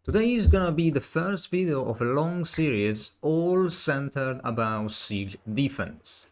Today is gonna be the first video of a long series all centered about siege defense.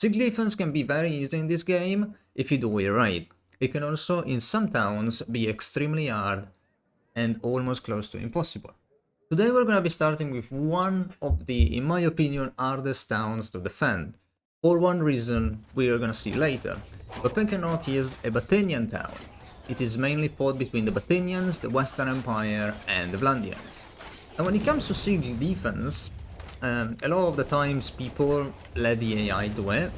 Siege defense can be very easy in this game if you do it right. It can also, in some towns, be extremely hard and almost close to impossible. Today we're gonna be starting with one of the, in my opinion, hardest towns to defend. For one reason we are gonna see later. But Pen Cannoc is a Battanian town. It is mainly fought between the Battanians, the Western Empire, and the Vlandians. And when it comes to siege defense, a lot of the times people let the AI do it.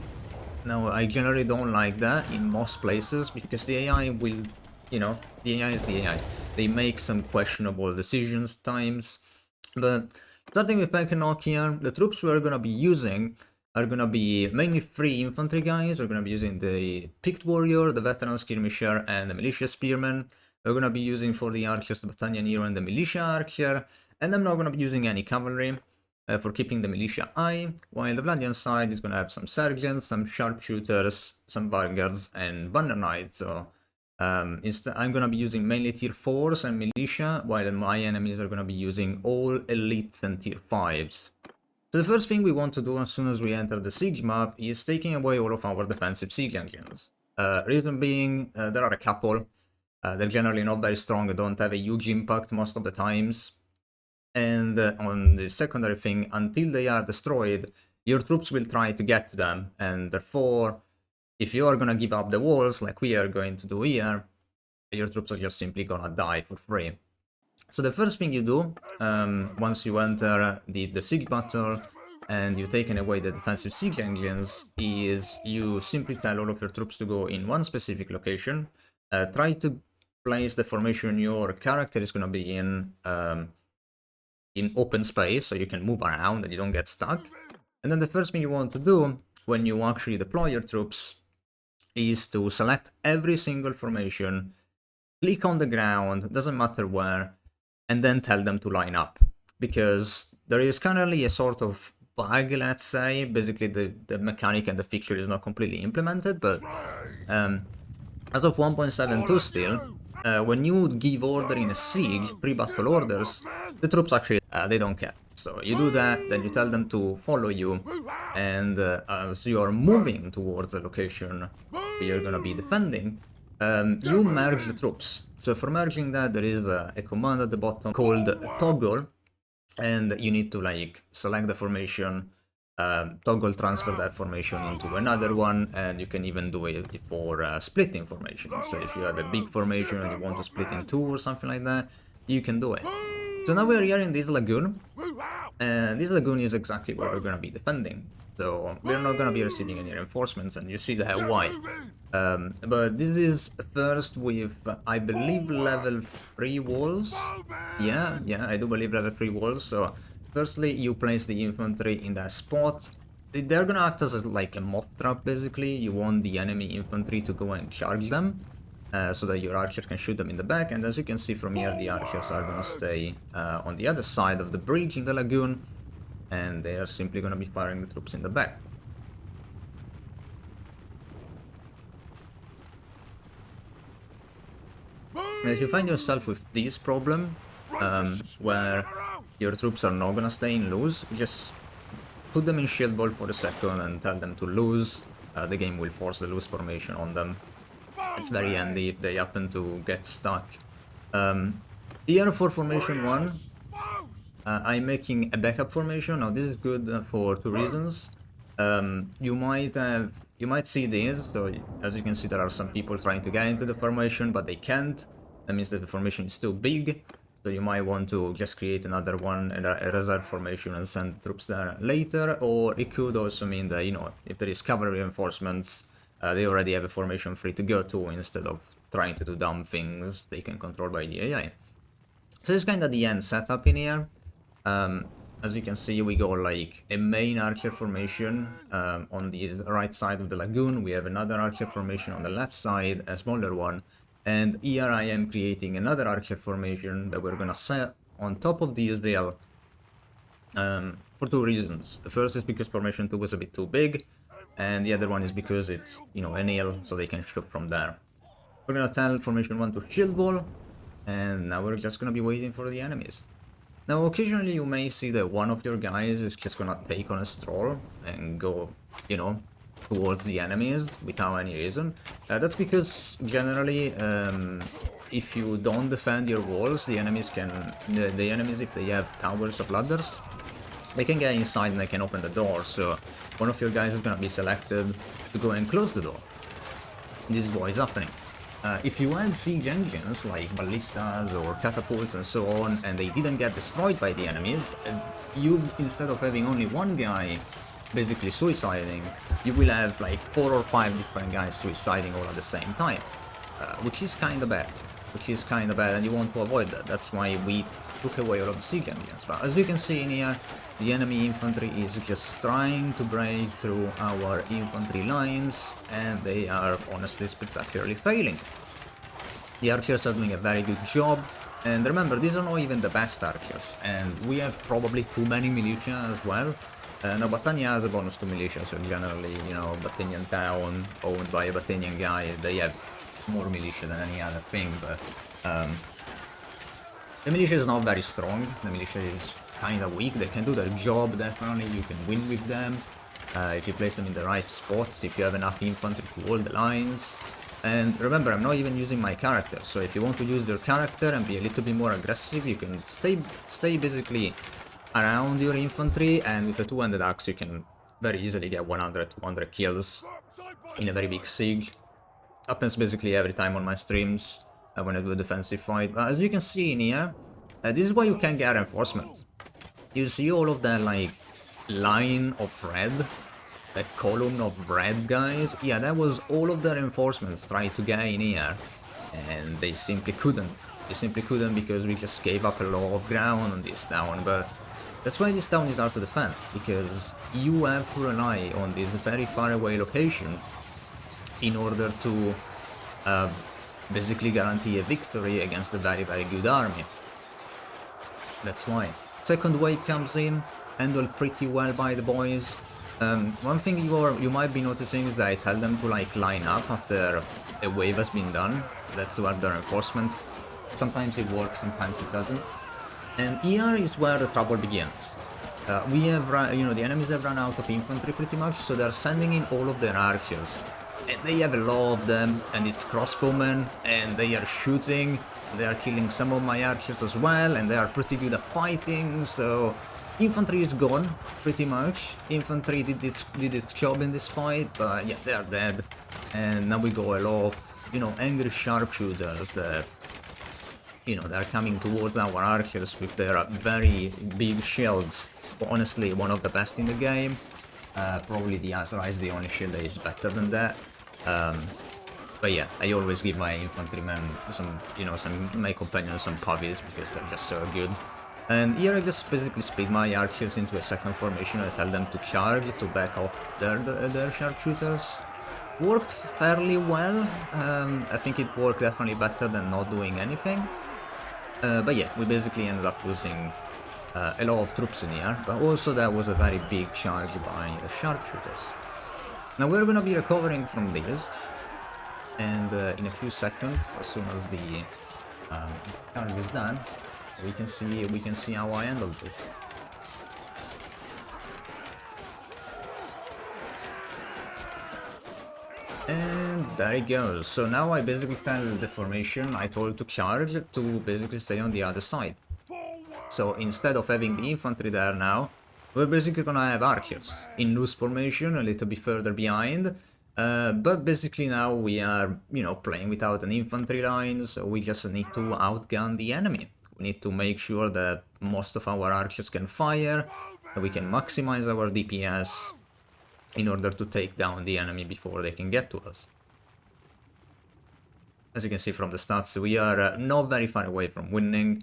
Now, I generally don't like that in most places because the AI will, the AI is the AI. They make some questionable decisions at times. But starting with Pen Cannoc here, the troops we're gonna be using are gonna be mainly 3 infantry guys. We're gonna be using the picked warrior, the veteran skirmisher, and the militia spearman. We're gonna be using for the archers the battalion hero and the militia archer, and I'm not gonna be using any cavalry for keeping the militia high, while the Vlandian side is gonna have some sergeants, some sharpshooters, some vanguards, and banner knights. So I'm gonna be using mainly tier 4s and militia, while my enemies are gonna be using all elites and tier 5s. So the first thing we want to do as soon as we enter the siege map is taking away all of our defensive siege engines. Reason being, there are a couple. They're generally not very strong, they don't have a huge impact most of the times. And on the secondary thing, until they are destroyed, your troops will try to get to them, and therefore, if you are gonna give up the walls, like we are going to do here, your troops are just simply gonna die for free. So the first thing you do, once you enter the siege battle, and you've taken away the defensive siege engines, is you simply tell all of your troops to go in one specific location, try to place the formation your character is gonna be in open space, so you can move around and you don't get stuck. And then the first thing you want to do when you actually deploy your troops is to select every single formation, click on the ground, doesn't matter where, and then tell them to line up. Because there is currently a sort of bug, let's say. Basically the mechanic and the feature is not completely implemented, but as of 1.72 still, when you give order in a siege, pre-battle orders, the troops actually, they don't care. So you do that, then you tell them to follow you, and as you are moving towards the location where you're gonna be defending, you merge the troops. So for merging that, there is a command at the bottom called toggle, and you need to like select the formation, toggle transfer that formation into another one, and you can even do it for splitting formation. So if you have a big formation and you want to split in 2 or something like that, you can do it. So now we're here in this lagoon, and this lagoon is exactly where we're gonna be defending. So we're not gonna be receiving any reinforcements, and you see the hell why. But this is first with, I believe, level 3 walls. Yeah, I do believe level 3 walls. So firstly, you place the infantry in that spot. They're gonna act as like a moth trap, basically. You want the enemy infantry to go and charge them, so that your archer can shoot them in the back. And as you can see from here, the archers are gonna stay on the other side of the bridge in the lagoon, and they are simply gonna be firing the troops in the back. Now, if you find yourself with this problem, where your troops are not gonna stay in loose, just put them in shield ball for a second and tell them to lose. The game will force the loose formation on them. It's very handy if they happen to get stuck. Here for formation 1, I'm making a backup formation. Now this is good for 2 reasons. You might see this, so as you can see there are some people trying to get into the formation, but they can't. That means that the formation is too big, so you might want to just create another one, a reserve formation, and send troops there later. Or it could also mean that, if there is cavalry reinforcements, they already have a formation free to go to, instead of trying to do dumb things they can control by the AI. So it's kind of the end setup in here. As you can see, we go like a main archer formation on the right side of the lagoon. We have another archer formation on the left side, a smaller one. And here I am creating another archer formation that we're gonna set on top of the SDL for 2 reasons. The first is because formation 2 was a bit too big, and the other one is because it's, an hill, so they can shoot from there. We're gonna tell formation 1 to shield wall, And now we're just gonna be waiting for the enemies. Now, occasionally you may see that one of your guys is just gonna take on a stroll and go, you know, towards the enemies without any reason. That's because generally, if you don't defend your walls, the enemies can, the enemies, if they have towers or ladders, they can get inside and they can open the door. So one of your guys is gonna be selected to go and close the door. This is what is happening. If you had siege engines like ballistas or catapults and so on, and they didn't get destroyed by the enemies, you, instead of having only one guy basically suiciding, you will have like 4 or 5 different guys suiciding all at the same time, which is kind of bad. And you want to avoid that. That's why we took away all of the siege engines. But as you can see in here, the enemy infantry is just trying to break through our infantry lines, and they are honestly spectacularly failing. The archers are doing a very good job, and remember, these are not even the best archers, and we have probably too many militia as well. Now, Battania has a bonus to militia, so generally, you know, Battanian town owned by a Battanian guy, they have more militia than any other thing, but the militia is not very strong. The militia is kind of weak. They can do their job, definitely. You can win with them if you place them in the right spots, if you have enough infantry to hold the lines. And remember, I'm not even using my character, so if you want to use your character and be a little bit more aggressive, you can stay basically around your infantry, and with a two-handed axe you can very easily get 100-200 kills in a very big siege. Happens basically every time on my streams when I do a defensive fight. As you can see in here, this is why you can get reinforcements. You see all of that like line of red, that column of red guys? Yeah, that was all of the reinforcements tried to get in here, and they simply couldn't. They simply couldn't because we just gave up a lot of ground on this town. But that's why this town is hard to defend, because you have to rely on this very far away location in order to basically guarantee a victory against a very good army. That's why. Second wave comes in, handled pretty well by the boys. One thing you might be noticing is that I tell them to like line up after a wave has been done. That's to have the reinforcements. Sometimes it works, sometimes it doesn't. And here is where the trouble begins. We have the enemies have run out of infantry pretty much, so they're sending in all of their archers. And they have a lot of them, and it's crossbowmen, and they are shooting. They are killing some of my archers as well, and they are pretty good at fighting, so infantry is gone, pretty much. Infantry did its job in this fight, but yeah, they are dead. And now we go a lot of, angry sharpshooters that, they're coming towards our archers with their very big shields. But honestly, one of the best in the game. Probably the Azra is the only shield that is better than that. But yeah, I always give my infantrymen my companions some puppies because they're just so good. And here I just basically split my archers into a second formation. I tell them to charge, to back off their sharpshooters. Worked fairly well. I think it worked definitely better than not doing anything. But yeah, we basically ended up losing a lot of troops in here, but also that was a very big charge by the sharpshooters. Now we're gonna be recovering from this, and in a few seconds, as soon as the charge is done, we can see how I handled this. And there it goes. So now I basically tell the formation I told to charge to basically stay on the other side. So instead of having the infantry there now, we're basically gonna have archers in loose formation a little bit further behind. But basically now we are, playing without an infantry line, so we just need to outgun the enemy. We need to make sure that most of our archers can fire, that we can maximize our DPS in order to take down the enemy before they can get to us. As you can see from the stats, we are not very far away from winning.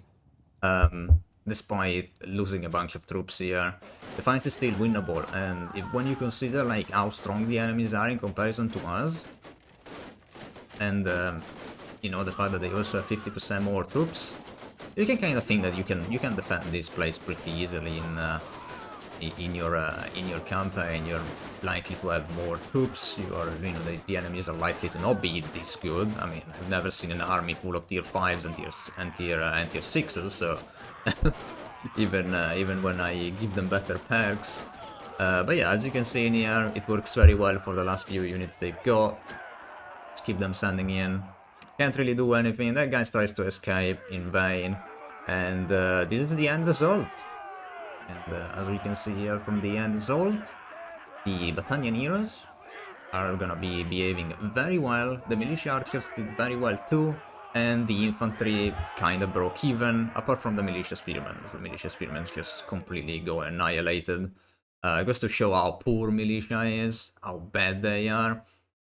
Despite losing a bunch of troops here, the fight is still winnable, and when you consider like how strong the enemies are in comparison to us, and the fact that they also have 50% more troops, you can kind of think that you can defend this place pretty easily in your campaign, you're likely to have more troops. The enemies are likely to not be this good. I mean, I've never seen an army full of tier 5s and tier 6s, so even when I give them better perks. But yeah, as you can see in here, it works very well for the last few units they've got. Just keep them standing in. Can't really do anything. That guy tries to escape in vain. And this is the end result. And as we can see here from the end result, the battalion heroes are gonna be behaving very well. The militia archers did very well too. And the infantry kind of broke even, apart from the militia spearmen. The militia spearmen just completely go annihilated. It goes to show how poor militia is, how bad they are.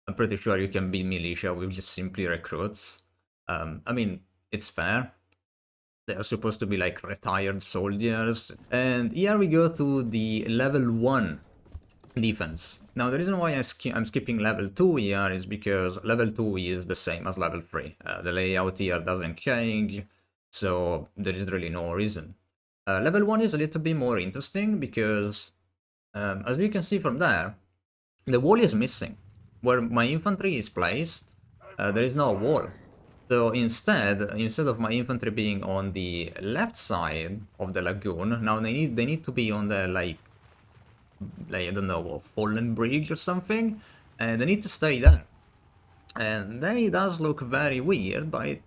I'm pretty sure you can beat militia with just simply recruits. I mean, it's fair. They are supposed to be like retired soldiers. And here we go to the level 1 defense. Now, the reason why I'm skipping level 2 here is because level 2 is the same as level 3. The layout here doesn't change, so there is really no reason. Level 1 is a little bit more interesting because, as you can see from there, the wall is missing. Where my infantry is placed, there is no wall. So instead of my infantry being on the left side of the lagoon, now they need to be on the like I don't know, a fallen bridge or something, and they need to stay there. And then it does look very weird, but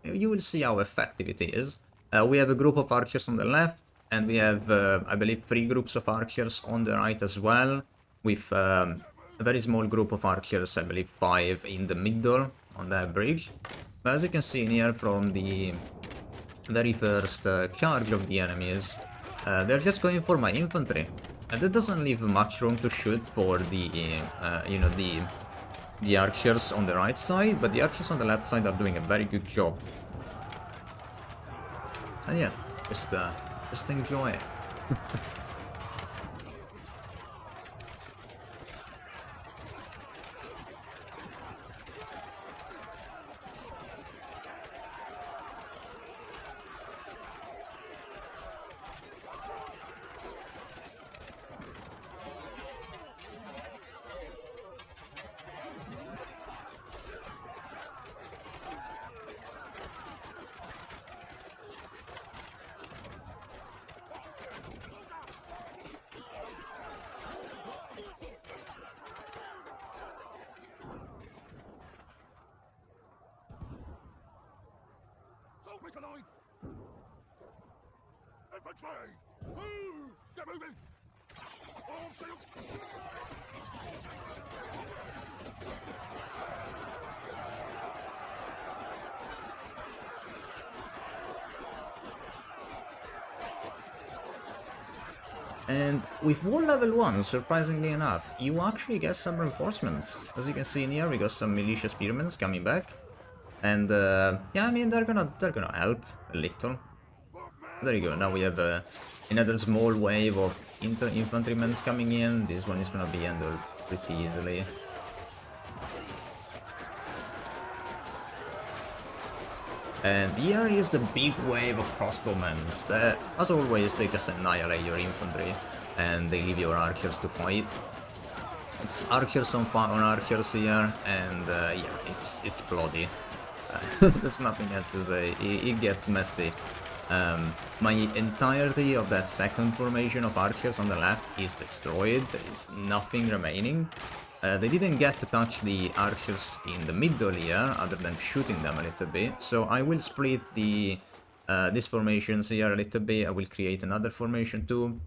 you will see how effective it is. We have a group of archers on the left, and we have, I believe, 3 groups of archers on the right as well, with a very small group of archers, I believe 5 in the middle on that bridge. But as you can see in here from the very first charge of the enemies, they're just going for my infantry. And that doesn't leave much room to shoot for the, the archers on the right side, but the archers on the left side are doing a very good job. And yeah, just enjoy it. Make a line! Infantry! Move! Get moving! All shields! And with wall level 1, surprisingly enough, you actually get some reinforcements. As you can see in here, we got some militia spearmen coming back. And yeah, I mean, they're gonna help a little. There you go. Now we have another small wave of infantrymen coming in. This one is gonna be handled pretty easily. And here is the big wave of crossbowmen. As always, they just annihilate your infantry and they leave your archers to fight. It's archers on archers here, and yeah, it's bloody. There's nothing else to say. It gets messy. My entirety of that second formation of archers on the left is destroyed. There is nothing remaining. They didn't get to touch the archers in the middle here, other than shooting them a little bit. So I will split these formations here a little bit. I will create another formation too,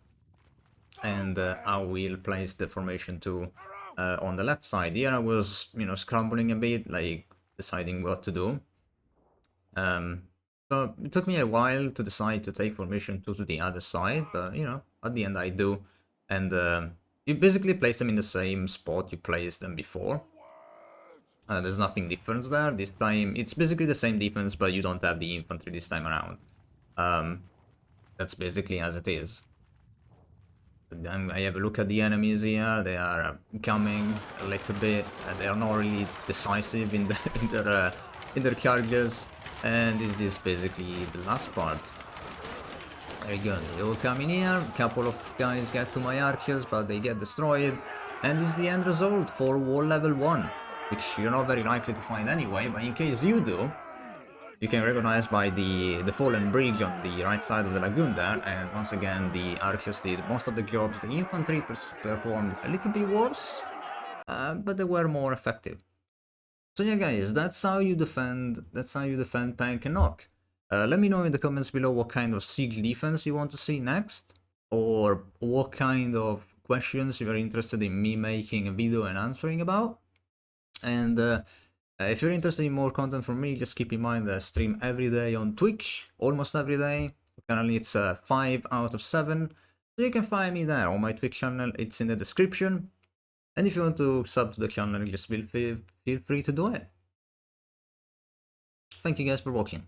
and I will place the formation 2 on the left side. Here I was, scrambling a bit, like deciding what to do. So it took me a while to decide to take formation 2 to the other side, but at the end I do. And you basically place them in the same spot you placed them before. There's nothing different there. This time it's basically the same defense, but you don't have the infantry this time around. That's basically as it is. Then I have a look at the enemies here. They are coming a little bit. They are not really decisive in their charges, and this is basically the last part. There you go, they all come in here, a couple of guys get to my archers, but they get destroyed. And this is the end result for wall level 1, which you're not very likely to find anyway, but in case you do, you can recognize by the fallen bridge on the right side of the lagoon there, and once again the archers did most of the jobs. The infantry performed a little bit worse, but they were more effective. So yeah guys, that's how you defend Pen Cannoc. Let me know in the comments below what kind of siege defense you want to see next, or what kind of questions you're interested in me making a video and answering about. And if you're interested in more content from me, just keep in mind that I stream every day on Twitch, almost every day. Currently it's 5 out of 7, so you can find me there on my Twitch channel, it's in the description. And if you want to sub to the channel, just feel free to do it. Thank you guys for watching.